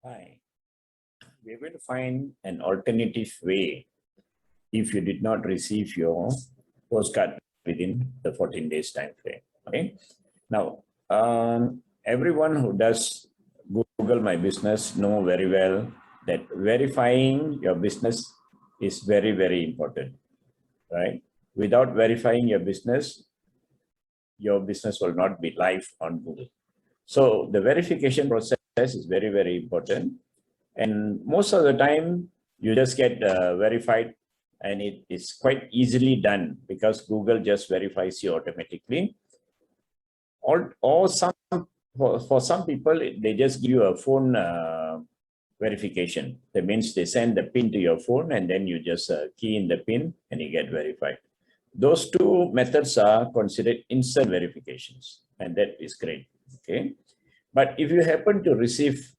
Hi, we're going to find an alternative way if you did not receive your postcard within the 14 days time frame. Okay. Now, everyone who does Google My Business know very well that verifying your business is very, very important, right? Without verifying your business will not be live on Google. So the verification process is very, very important. And most of the time, you just get verified, and it is quite easily done because Google just verifies you automatically. Or for some people, they just give you a phone verification. That means they send the PIN to your phone, and then you just key in the PIN and you get verified. Those two methods are considered instant verifications, and that is great. Okay, but if you happen to receive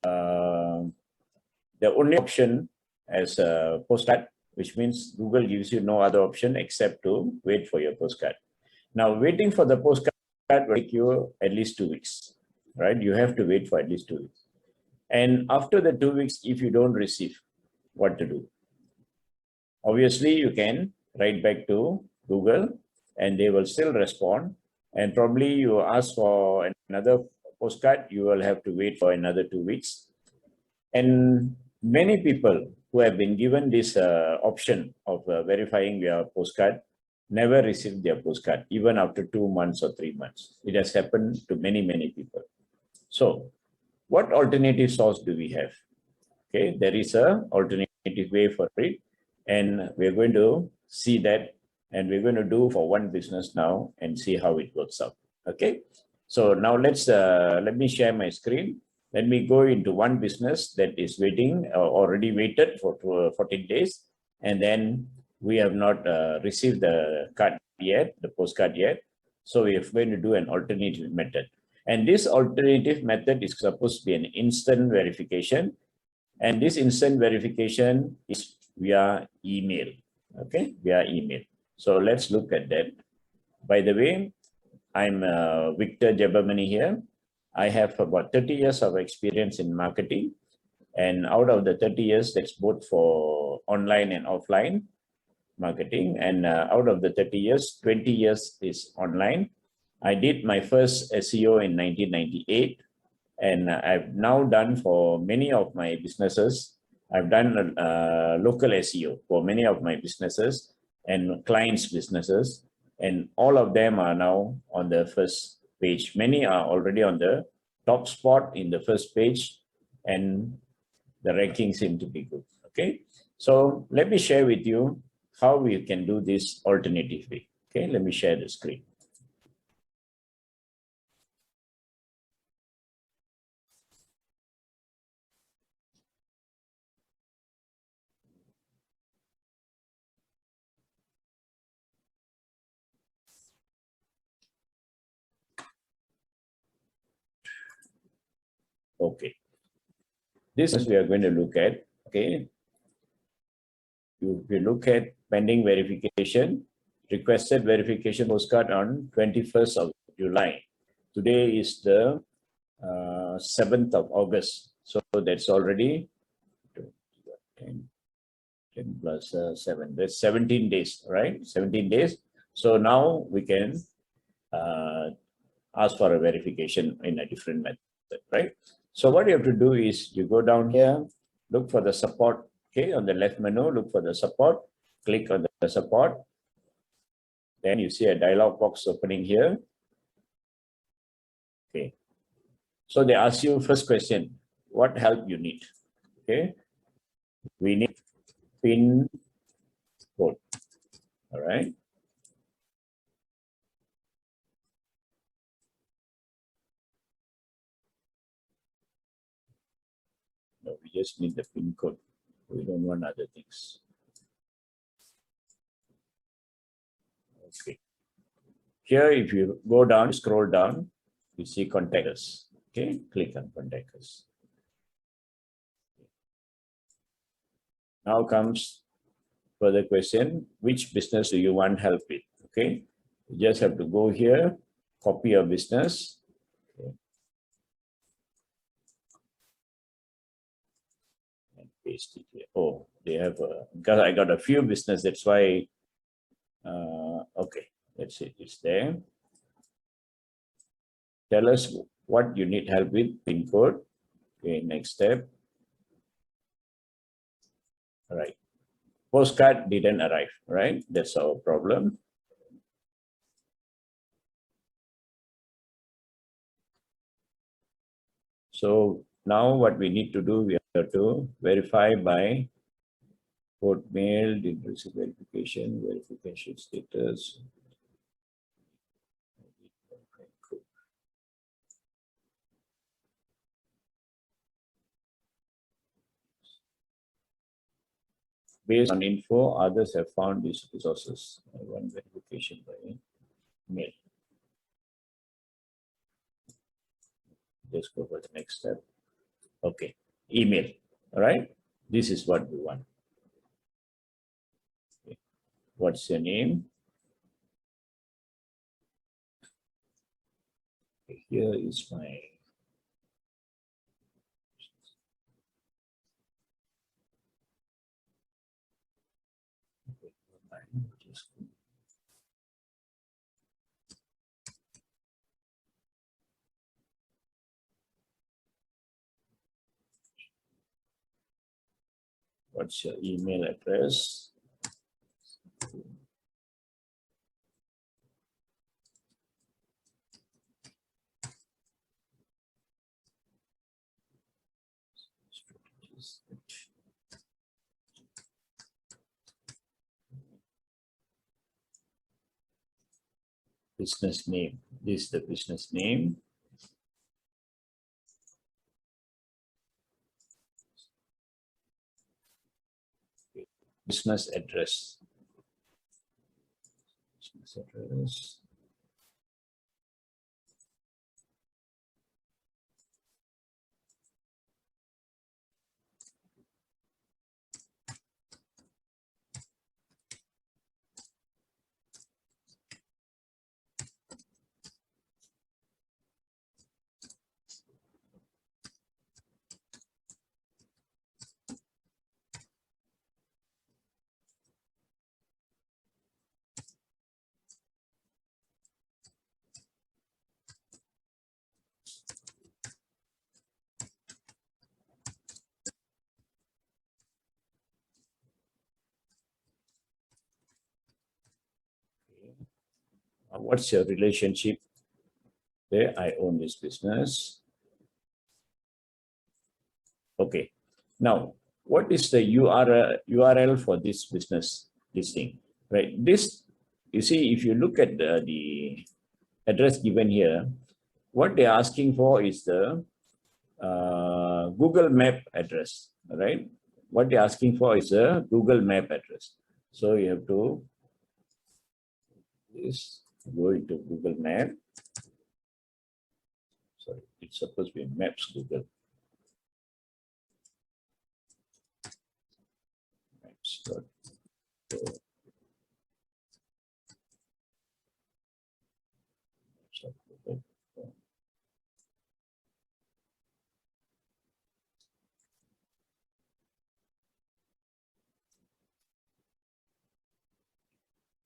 the only option as a postcard, which means Google gives you no other option except to wait for your postcard. Now, waiting for the postcard will take you at least 2 weeks, right? You have to wait for at least 2 weeks. And after the 2 weeks, if you don't receive, what to do? Obviously, you can write back to Google and they will still respond. And probably you ask for another postcard, you will have to wait for another 2 weeks. And many people who have been given this option of verifying their postcard never received their postcard, even after 2 months or 3 months. It has happened to many, many people. So what alternative source do we have? Okay, there is an alternative way for it. And we're going to see that, and we're going to do for one business now and see how it works out. Okay, so now let me share my screen. Let me go into one business that is waiting, already waited for 14 days, and then we have not received the card yet, the postcard yet. So we are going to do an alternative method. And this alternative method is supposed to be an instant verification. And this instant verification is via email, okay, via email. So let's look at that. By the way, I'm Victor Jabamani here. I have about 30 years of experience in marketing. And out of the 30 years, that's both for online and offline marketing. And out of the 30 years, 20 years is online. I did my first SEO in 1998. And I've now done for many of my businesses, I've done local SEO for many of my businesses and clients' businesses. And all of them are now on the first page. Many are already on the top spot in the first page, and the ranking seem to be good. Okay, so let me share with you how we can do this alternative way. Okay, let me share the screen. Okay, this is we are going to look at. Okay, you look at pending verification, requested verification postcard on 21st of July. Today is the 7th of August. So that's already 10 plus 7. That's 17 days, right? 17 days. So now we can ask for a verification in a different method, right? So what you have to do is you go down here, look for the support. Okay, on the left menu, look for the support, click on the support. Then you see a dialog box opening here. Okay, so they ask you first question, what help you need? Okay, we need PIN code. All right. No, we just need the PIN code. We don't want other things. Okay. Here, if you go down, scroll down, you see contact us. Okay, click on contact us. Now comes further question, which business do you want help with? Okay, you just have to go here, copy your business. Okay. paste it here. Oh, they have because I got a few business, that's why. Okay, that's it. It's there. Tell us what you need help with. PIN code. Okay, next step. All right. Postcard didn't arrive, right? That's our problem. So now what we need to do, we have to verify by code mail, did receive verification status. Based on info, others have found these resources. One verification by mail. Just go for the next step. Okay, email. All right, this is what we want. Okay. What's your name? Okay, here is my what's your email address? Business name. This is the business name. Okay. Business address. Business address. What's your relationship? There, I own this business. Okay. Now, what is the URL for this business listing? Right. This, you see, if you look at the address given here, what they're asking for is the Google Map address. Right. What they're asking for is a Google Map address. So you have to go into Google Map. Sorry, it's supposed to be Maps Google. Maps.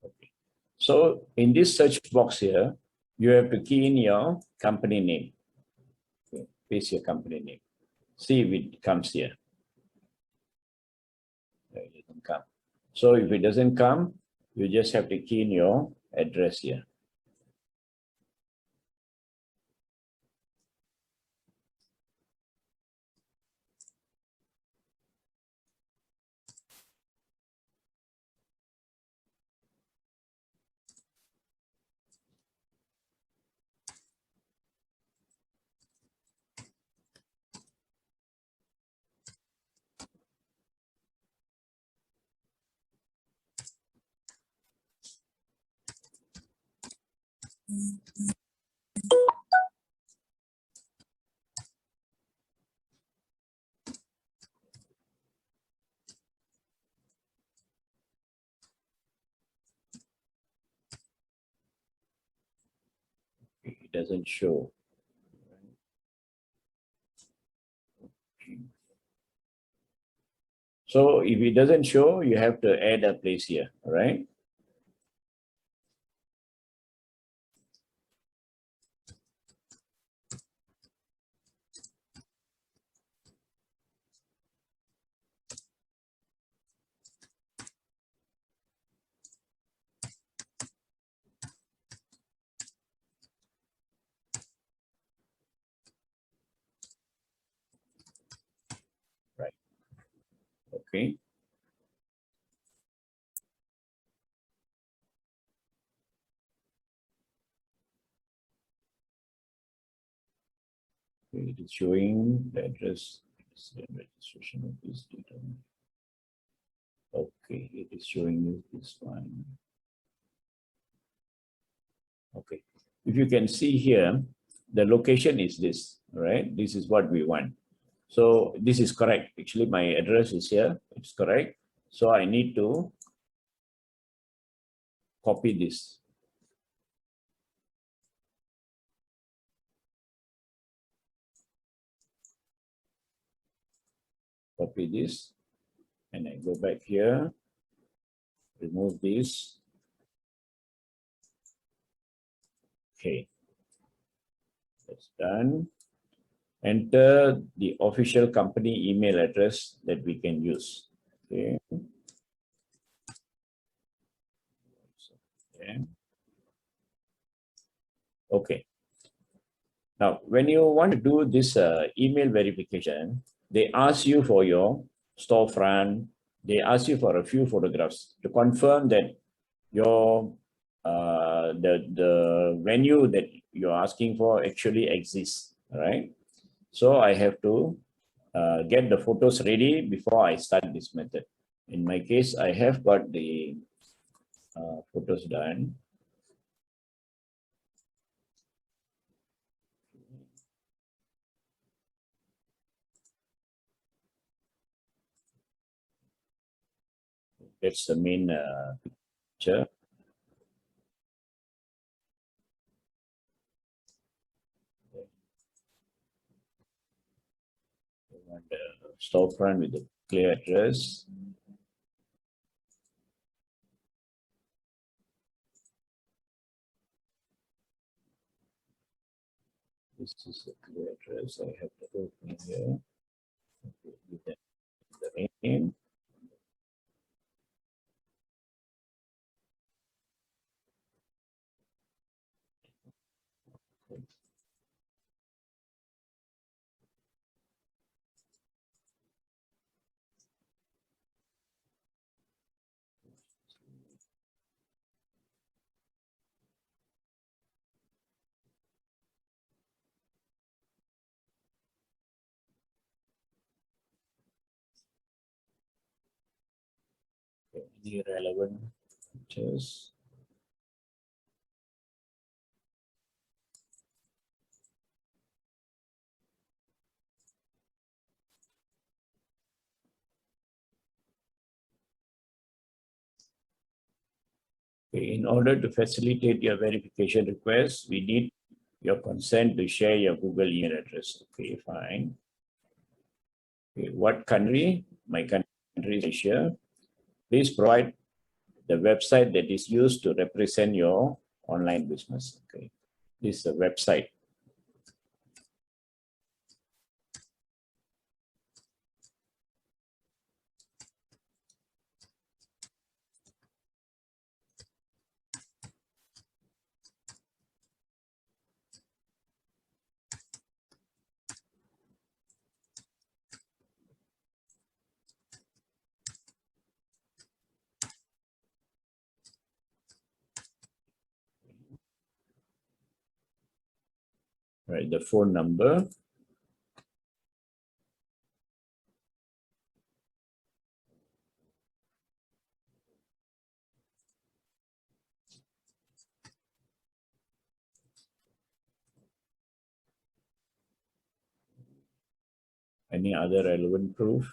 Okay. So in this search box here, you have to key in your company name. Okay. Paste your company name. See if it comes here. It doesn't come. So if it doesn't come, you just have to key in your address here. It doesn't show. So if it doesn't show, you have to add a place here, all right? Right. Okay. Okay, it is showing the address and registration of this data. Okay, it is showing you this one. Okay. If you can see here, the location is this, right? This is what we want. So this is correct. Actually, my address is here. It's correct. So I need to copy this. Copy this. And I go back here. Remove this. Okay. That's done. Enter the official company email address that we can use. Okay. Okay. Now, when you want to do this email verification, they ask you for your storefront. They ask you for a few photographs to confirm that your the venue that you're asking for actually exists. All right. So I have to get the photos ready before I start this method. In my case, I have got the photos done. That's the main picture. And storefront with a clear address. This is a clear address. I have to open here. Okay, with the name. The relevant pictures. Okay, in order to facilitate your verification request, we need your consent to share your Google email address. Okay, fine. Okay, what country? My country is Asia. Please provide the website that is used to represent your online business. Okay, this is a website. Right, the phone number. Any other relevant proof?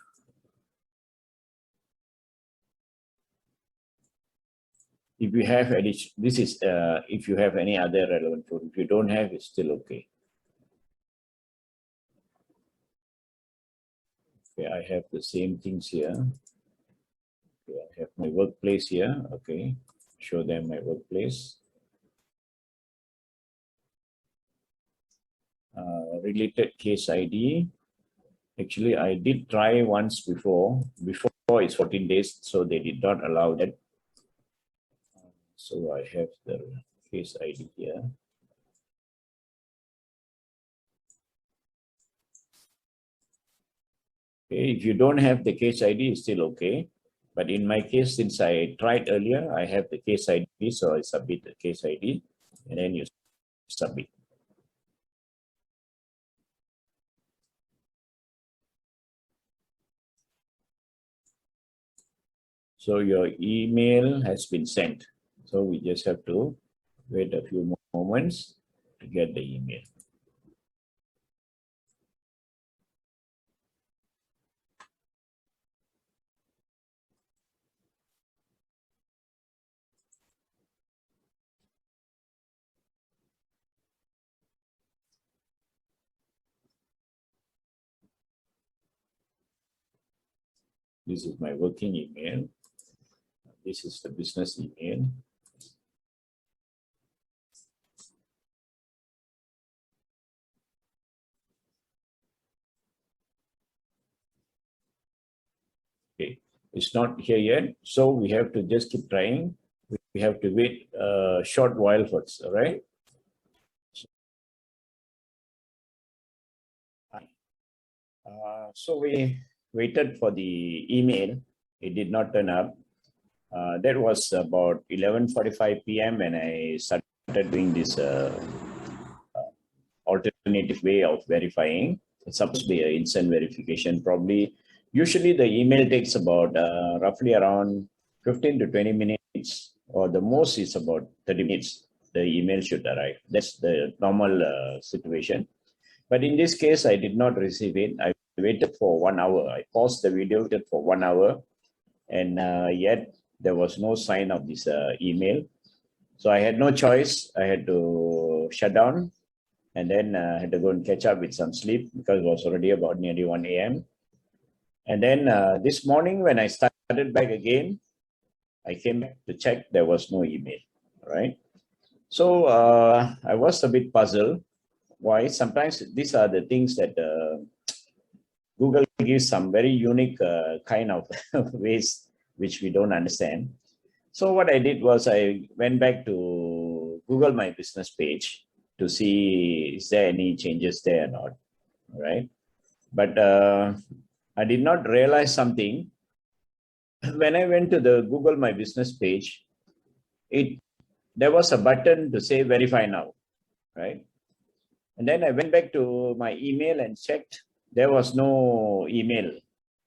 If you have any, this is if you have any other relevant proof. If you don't have, it's still okay. Okay, I have the same things here. I have my workplace here. Okay, show them my workplace. Related case ID. Actually, I did try once before. Before it's 14 days, so they did not allow that. So I have the case ID here. Okay, if you don't have the case ID, it's still okay. But in my case, since I tried earlier, I have the case ID, so I submit the case ID, and then you submit. So your email has been sent. So we just have to wait a few moments to get the email. This is my working email. This is the business email. Okay, it's not here yet, so we have to just keep trying. We have to wait a short while first, all right? So we waited for the email. It did not turn up. That was about 11:45 p.m. when I started doing this alternative way of verifying. It's supposed to be an instant verification. Probably, usually the email takes about roughly around 15 to 20 minutes, or the most is about 30 minutes. The email should arrive. That's the normal situation. But in this case, I did not receive it. I waited for 1 hour. I paused the video, waited for 1 hour, and yet there was no sign of this email. So I had no choice. I had to shut down, and then I had to go and catch up with some sleep because it was already about nearly 1 a.m. And then this morning when I started back again, I came back to check, there was no email, right? So I was a bit puzzled. Why? Sometimes these are the things that Google gives some very unique kind of ways which we don't understand. So what I did was I went back to Google My Business page to see is there any changes there or not, right? But I did not realize something. When I went to the Google My Business page, there was a button to say verify now, right? And then I went back to my email and checked. There was no email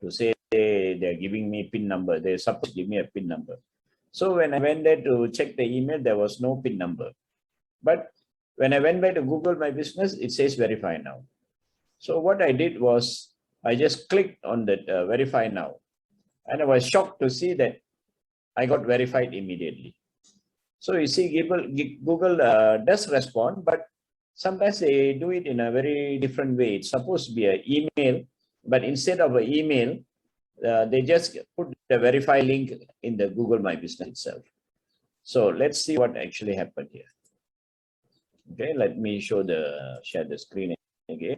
to say they're giving me PIN number. They're supposed to give me a PIN number. So when I went there to check the email, there was no PIN number. But when I went back to Google My Business, it says verify now. So what I did was I just clicked on that verify now. And I was shocked to see that I got verified immediately. So you see, Google does respond, but sometimes they do it in a very different way. It's supposed to be an email, but instead of an email, they just put the verify link in the Google My Business itself. So let's see what actually happened here. Okay, let me share the screen again.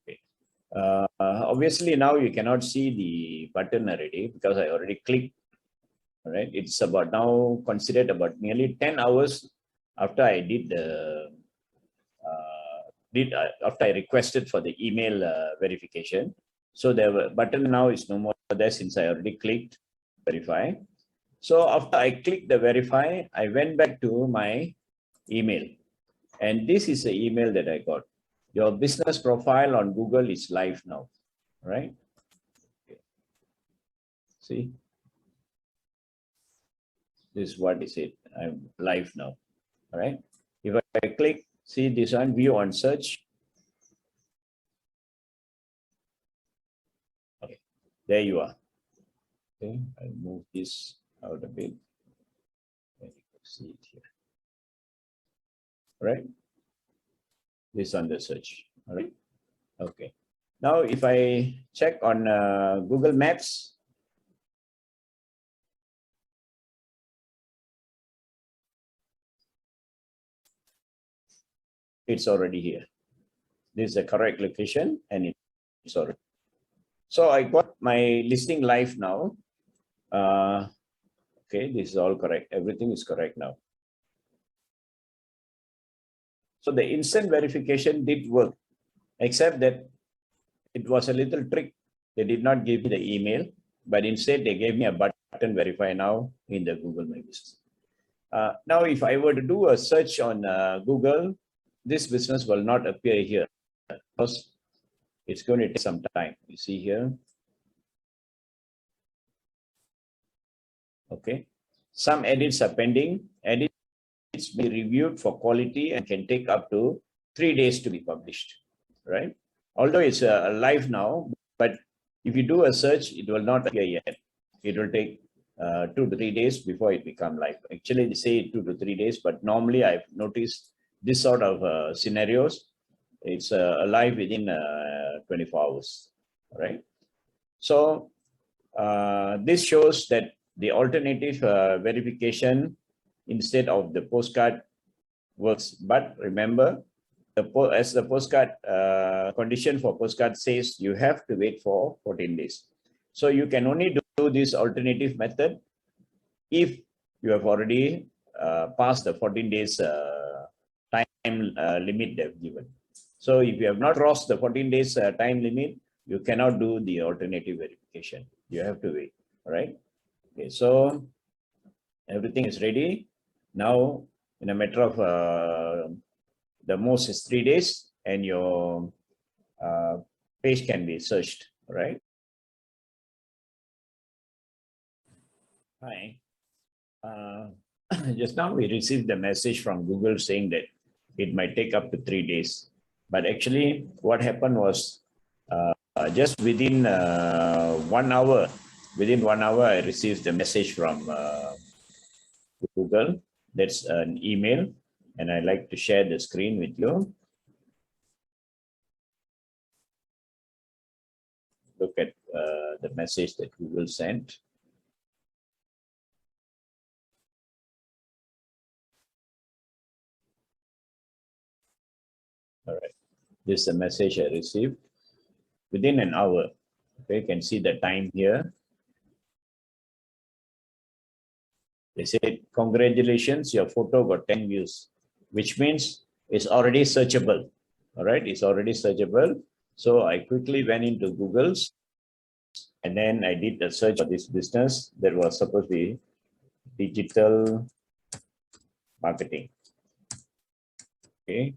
Okay. Obviously now you cannot see the button already because I already clicked. All right, it's about now considered about nearly 10 hours after I did the after I requested for the email verification. So the button now is no more there since I already clicked verify. So after I clicked the verify, I went back to my email, and this is the email that I got. Your business profile on Google is live now, right? Okay. See, this is what is it. I'm live now. All right. If I click, see this one, view on search. Okay, there you are. Okay, I'll move this out a bit. See it here. right? This on the search, all right? Okay. Now, if I check on Google Maps, it's already here. This is the correct location and it's already. So I got my listing live now. Okay, this is all correct. Everything is correct now. So the instant verification did work, except that it was a little trick. They did not give me the email, but instead they gave me a button verify now in the Google My Business. Now, if I were to do a search on Google, this business will not appear here because it's going to take some time. You see here. Okay. Some edits are pending. Edits be reviewed for quality and can take up to 3 days to be published, right? Although it's live now, but if you do a search, it will not appear yet. It will take 2 to 3 days before it become live. Actually, they say 2 to 3 days, but normally I've noticed this sort of scenarios, it's live within 24 hours, right? So this shows that the alternative verification instead of the postcard works. But remember, as the postcard condition for postcard says, you have to wait for 14 days. So you can only do this alternative method if you have already passed the 14 days time limit they've given. So if you have not crossed the 14 days time limit, you cannot do the alternative verification. You have to wait, all right? Okay, so everything is ready. Now, in a matter of the most is 3 days, and your page can be searched, right? Hi. Just now we received the message from Google saying that it might take up to 3 days. But actually, what happened was just within 1 hour, I received a message from Google. That's an email, and I like to share the screen with you. Look at the message that Google sent. All right, this is a message I received within an hour. Okay, you can see the time here. They said, congratulations, your photo got 10 views, which means it's already searchable. All right, it's already searchable. So I quickly went into Google's and then I did a search for this business that was supposed to be digital marketing. Okay.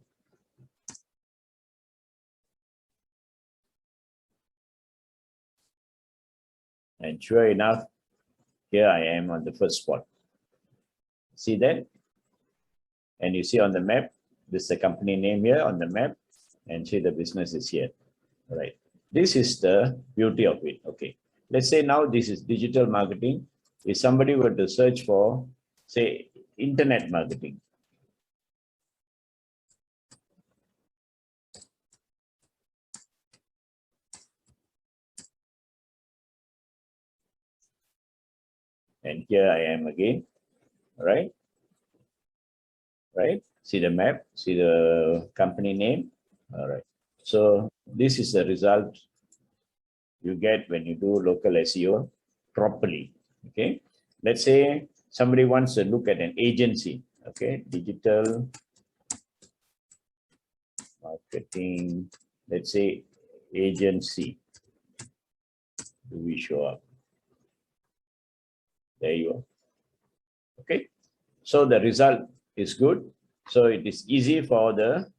And sure enough, here I am on the first spot. See that? And you see on the map, this is the company name here on the map, and see the business is here. All right. This is the beauty of it. Okay. Let's say now this is digital marketing. If somebody were to search for, say, internet marketing, and here I am again, right? Right? See the map, see the company name. All right. So this is the result you get when you do local SEO properly. Okay. Let's say somebody wants to look at an agency. Okay. Digital marketing, let's say agency. Do we show up? There you are. Okay. So the result is good. So it is easy for the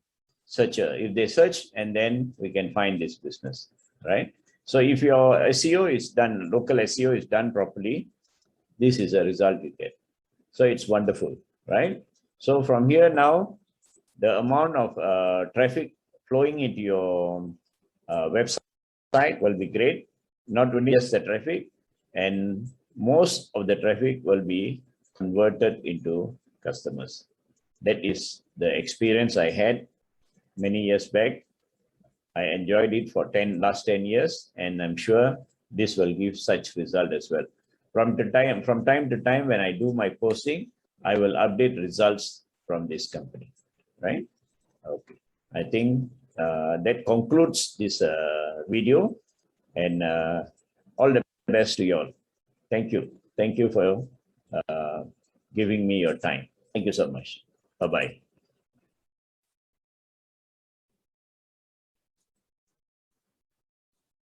searcher. If they search, and then we can find this business, right? So if your SEO is done, local SEO is done properly, this is a result you get. So it's wonderful, right? So from here now, the amount of traffic flowing into your website will be great. Not only just the traffic, and most of the traffic will be converted into customers. That is the experience I had many years back. I enjoyed it for last 10 years, and I'm sure this will give such result as well. From time to time, when I do my posting, I will update results from this company, right? Okay. I think that concludes this video, and all the best to you all. Thank you. Thank you for giving me your time. Thank you so much. Bye-bye.